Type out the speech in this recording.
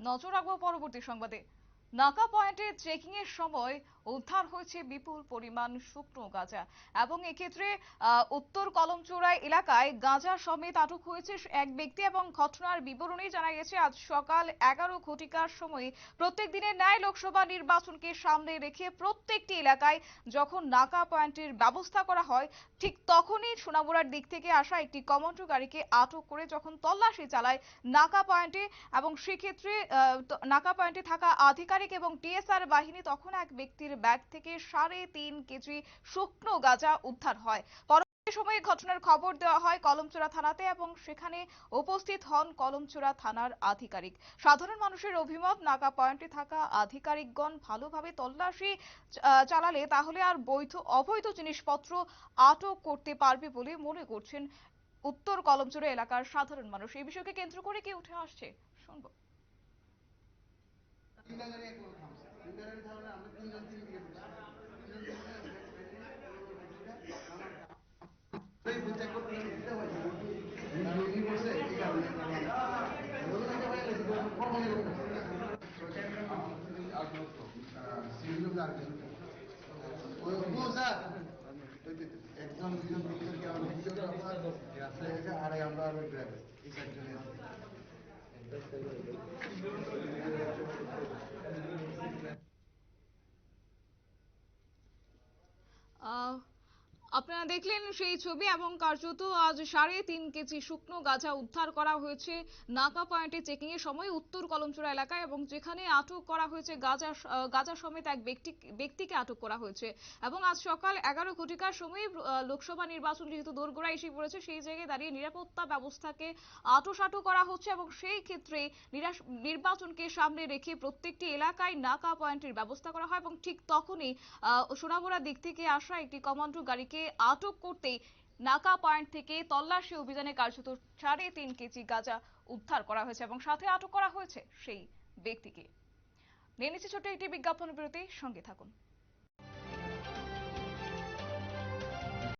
নজর রাখবো পরবর্তী সংবাদে। নাকা পয়েন্টে চেকিং এর সময় উদ্ধার হয়েছে বিপুল পরিমাণ শুকনো গাঁজা এবং এক্ষেত্রে উত্তর কলমচৌড়ায় এলাকায় গাঁজা সমেত আটক হয়েছে এক ব্যক্তি এবং ঘটনার বিবরণী জানা গেছে আজ সকাল 11 ঘটিকার সময় প্রত্যেক দিনের ন্যায় লোকসভা নির্বাচনকে সামনে রেখে প্রত্যেকটি এলাকায় যখন নাকা পয়েন্টের ব্যবস্থা করা হয় ঠিক তখনই সোনামুড়ার দিক থেকে আসা একটি কমান্ডো গাড়িকে আটক করে যখন তল্লাশি চালায় নাকা পয়েন্টে এবং সেক্ষেত্রে নাকা পয়েন্টে থাকা আধিকারিক এবং টিএসআর বাহিনী তখন এক ব্যক্তির ব্যাগ থেকে 3.5 কেজি শুকনো গাঁজা উদ্ধার হয়। পরবর্তী সময়ে ঘটনার খবর দেওয়া হয় কলমচুরা থানাতে এবং সেখানে উপস্থিত হন কলমচুরা থানার আধিকারিক। সাধারণ মানুষের অভিমত, নাকা পয়েন্টে থাকা আধিকারিকগণ ভালোভাবে তল্লাশি চালালে তাহলে আর অবৈধ জিনিসপত্র আটক করতে পারবে বলে মনে করছেন উত্তর কলমচুরা এলাকার সাধারণ মানুষ। এই বিষয়কে কেন্দ্র করে কি উঠে আসছে শুনবো। একজন দুজন আর আমরা ড্রাইভার এই চারজনের আপনারা দেখলেন সেই ছবি এবং কার্যত আজ 3.5 কেজি শুকনো গাঁজা উদ্ধার করা হয়েছে নাকা পয়েন্টে চেকিং এর সময় উত্তর কলমচুরা এলাকায় এবং যেখানে আটক করা হয়েছে গাঁজা সমেত এক ব্যক্তিকে আটক করা হয়েছে এবং আজ সকাল 11 ঘটিকার সময় লোকসভা নির্বাচন যেহেতু দোরগোড়ায় এসে পড়েছে সেই জায়গায় দাঁড়িয়ে নিরাপত্তা ব্যবস্থাকে আঁটোসাঁটো করা হচ্ছে এবং সেই ক্ষেত্রে নির্বাচনকে সামনে রেখে প্রত্যেকটি এলাকায় নাকা পয়েন্টের ব্যবস্থা করা হয় এবং ঠিক তখনই সোনামুড়ার দিক থেকে আসা একটি কমান্ডো গাড়িকে আটক করতেই নাকা পয়েন্ট থেকে তল্লাশি অভিযানে কার্যত 3.5 কেজি গাঁজা উদ্ধার করা হয়েছে এবং সাথে আটক করা হয়েছে সেই ব্যক্তিকে। নিয়ে নিচ্ছে ছোট্ট একটি বিজ্ঞাপন বিরতি, সঙ্গে থাকুন।